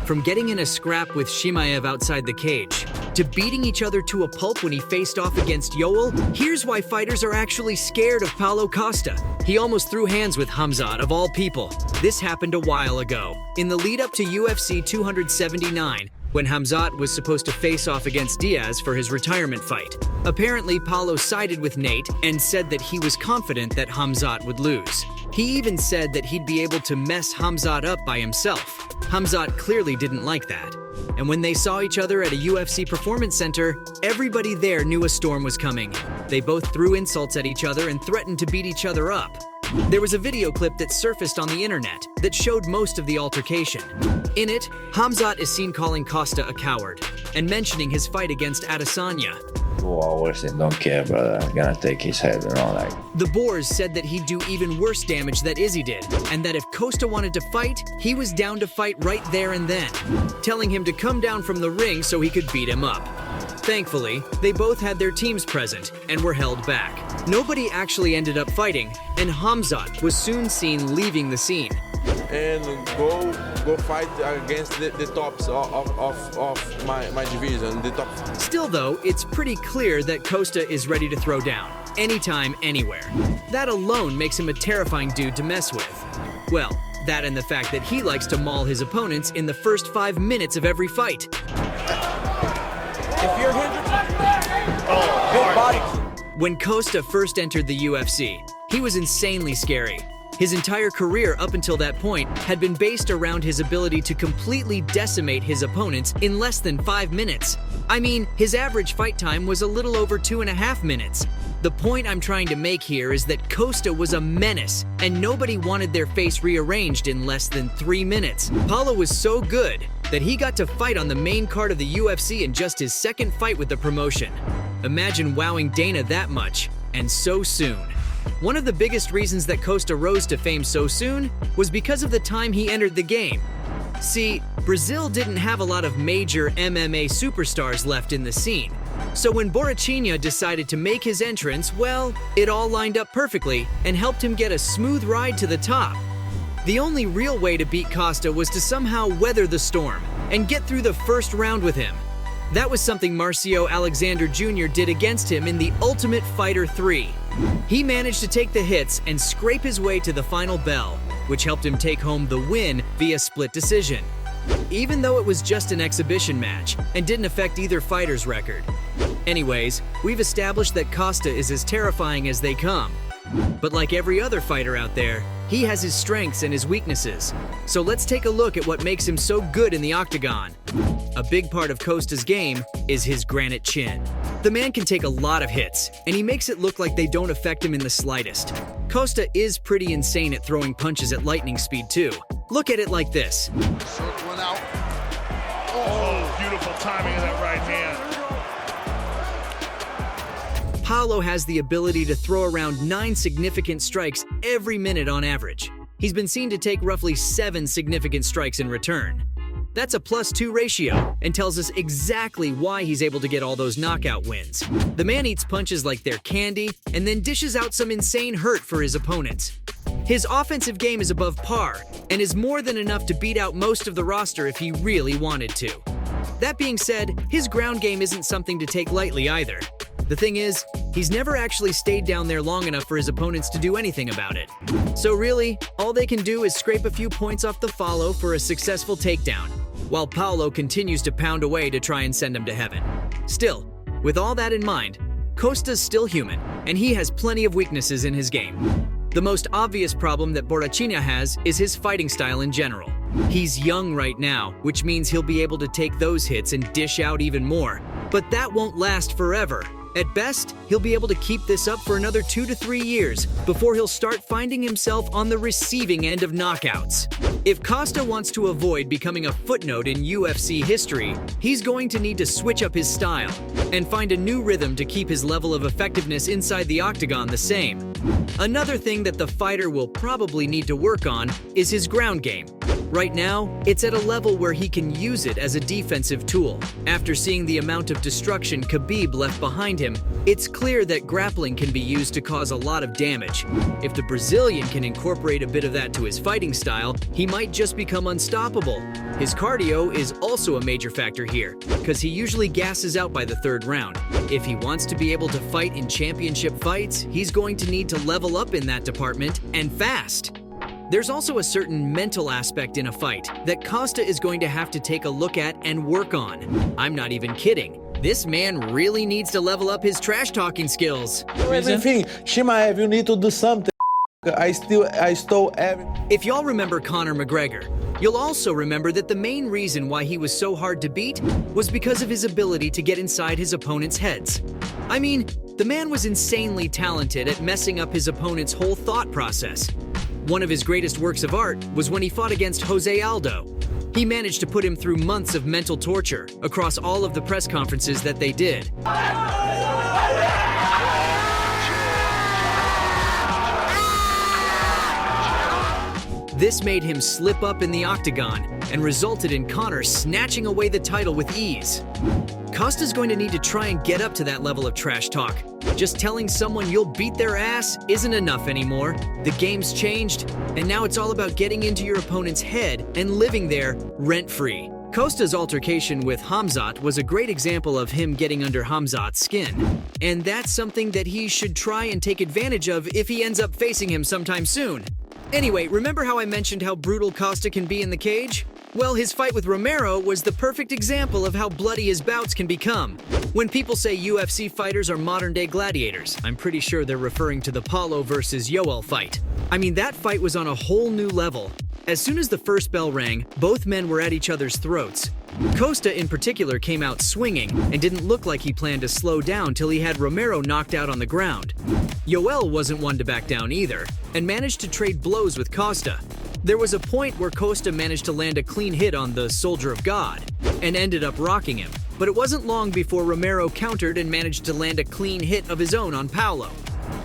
From getting in a scrap with Shimaev outside the cage, to beating each other to a pulp when he faced off against Yoel, here's why fighters are actually scared of Paulo Costa. He almost threw hands with Khamzat of all people. This happened a while ago, in the lead up to UFC 279, when Khamzat was supposed to face off against Diaz for his retirement fight. Apparently, Paulo sided with Nate and said that he was confident that Khamzat would lose. He even said that he'd be able to mess Khamzat up by himself. Khamzat clearly didn't like that. And when they saw each other at a UFC performance center, everybody there knew a storm was coming. They both threw insults at each other and threatened to beat each other up. There was a video clip that surfaced on the internet that showed most of the altercation. In it, Khamzat is seen calling Costa a coward and mentioning his fight against Adesanya. Always and don't care, brother. I'm gonna take his head and all that. The Boers said that he'd do even worse damage than Izzy did, and that if Costa wanted to fight, he was down to fight right there and then, telling him to come down from the ring so he could beat him up. Thankfully, they both had their teams present and were held back. Nobody actually ended up fighting, and Khamzat was soon seen leaving the scene. And go fight against the tops of my division, the top. Still though, it's pretty clear that Costa is ready to throw down, anytime, anywhere. That alone makes him a terrifying dude to mess with. Well, that and the fact that he likes to maul his opponents in the first 5 minutes of every fight. If you're hindered, big body. When Costa first entered the UFC, he was insanely scary. His entire career up until that point had been based around his ability to completely decimate his opponents in less than 5 minutes. I mean, his average fight time was a little over 2.5 minutes. The point I'm trying to make here is that Costa was a menace, and nobody wanted their face rearranged in less than 3 minutes. Paulo was so good that he got to fight on the main card of the UFC in just his second fight with the promotion. Imagine wowing Dana that much, and so soon. One of the biggest reasons that Costa rose to fame so soon was because of the time he entered the game. See, Brazil didn't have a lot of major MMA superstars left in the scene. So when Borrachinha decided to make his entrance, well, it all lined up perfectly and helped him get a smooth ride to the top. The only real way to beat Costa was to somehow weather the storm and get through the first round with him. That was something Marcio Alexander Jr. did against him in The Ultimate Fighter 3. He managed to take the hits and scrape his way to the final bell, which helped him take home the win via split decision. Even though it was just an exhibition match and didn't affect either fighter's record. Anyways, we've established that Costa is as terrifying as they come. But like every other fighter out there, he has his strengths and his weaknesses. So let's take a look at what makes him so good in the octagon. A big part of Costa's game is his granite chin. The man can take a lot of hits, and he makes it look like they don't affect him in the slightest. Costa is pretty insane at throwing punches at lightning speed too. Look at it like this. Circling out. Oh, beautiful timing of that right hand. Paulo has the ability to throw around 9 significant strikes every minute on average. He's been seen to take roughly 7 significant strikes in return. That's a +2 ratio and tells us exactly why he's able to get all those knockout wins. The man eats punches like they're candy and then dishes out some insane hurt for his opponents. His offensive game is above par and is more than enough to beat out most of the roster if he really wanted to. That being said, his ground game isn't something to take lightly either. The thing is, he's never actually stayed down there long enough for his opponents to do anything about it. So really, all they can do is scrape a few points off the follow for a successful takedown, while Paulo continues to pound away to try and send him to heaven. Still, with all that in mind, Costa's still human, and he has plenty of weaknesses in his game. The most obvious problem that Borrachinha has is his fighting style in general. He's young right now, which means he'll be able to take those hits and dish out even more. But that won't last forever. At best, he'll be able to keep this up for another 2 to 3 years before he'll start finding himself on the receiving end of knockouts. If Costa wants to avoid becoming a footnote in UFC history, he's going to need to switch up his style and find a new rhythm to keep his level of effectiveness inside the octagon the same. Another thing that the fighter will probably need to work on is his ground game. Right now, it's at a level where he can use it as a defensive tool. After seeing the amount of destruction Khabib left behind him, it's clear that grappling can be used to cause a lot of damage. If the Brazilian can incorporate a bit of that to his fighting style, he might just become unstoppable. His cardio is also a major factor here, because he usually gasses out by the third round. If he wants to be able to fight in championship fights, he's going to need to level up in that department, and fast. There's also a certain mental aspect in a fight that Costa is going to have to take a look at and work on. I'm not even kidding. This man really needs to level up his trash-talking skills. Everything, Shimaev, you need to do something. I stole everything. If y'all remember Conor McGregor, you'll also remember that the main reason why he was so hard to beat was because of his ability to get inside his opponent's heads. I mean, the man was insanely talented at messing up his opponent's whole thought process. One of his greatest works of art was when he fought against Jose Aldo. He managed to put him through months of mental torture across all of the press conferences that they did. This made him slip up in the octagon and resulted in Conor snatching away the title with ease. Costa's going to need to try and get up to that level of trash talk. Just telling someone you'll beat their ass isn't enough anymore. The game's changed, and now it's all about getting into your opponent's head and living there rent-free. Costa's altercation with Khamzat was a great example of him getting under Khamzat's skin. And that's something that he should try and take advantage of if he ends up facing him sometime soon. Anyway, remember how I mentioned how brutal Costa can be in the cage? Well, his fight with Romero was the perfect example of how bloody his bouts can become. When people say UFC fighters are modern-day gladiators, I'm pretty sure they're referring to the Paulo versus Yoel fight. I mean, that fight was on a whole new level. As soon as the first bell rang, both men were at each other's throats. Costa in particular came out swinging and didn't look like he planned to slow down till he had Romero knocked out on the ground. Yoel wasn't one to back down either, and managed to trade blows with Costa. There was a point where Costa managed to land a clean hit on the Soldier of God, and ended up rocking him. But it wasn't long before Romero countered and managed to land a clean hit of his own on Paulo.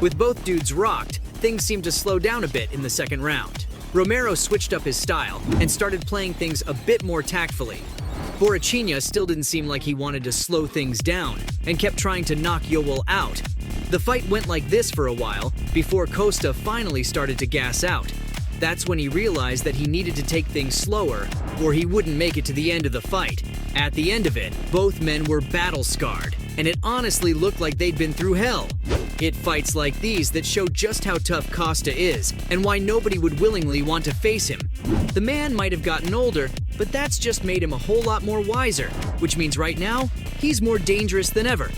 With both dudes rocked, things seemed to slow down a bit in the second round. Romero switched up his style and started playing things a bit more tactfully. Borrachinha still didn't seem like he wanted to slow things down and kept trying to knock Yoel out. The fight went like this for a while before Costa finally started to gas out. That's when he realized that he needed to take things slower or he wouldn't make it to the end of the fight. At the end of it, both men were battle-scarred, and it honestly looked like they'd been through hell. It's fights like these that show just how tough Costa is and why nobody would willingly want to face him. The man might have gotten older, but that's just made him a whole lot more wiser, which means right now, he's more dangerous than ever.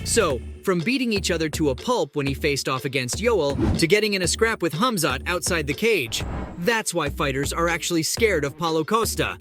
So, from beating each other to a pulp when he faced off against Yoel, to getting in a scrap with Khamzat outside the cage, that's why fighters are actually scared of Paulo Costa.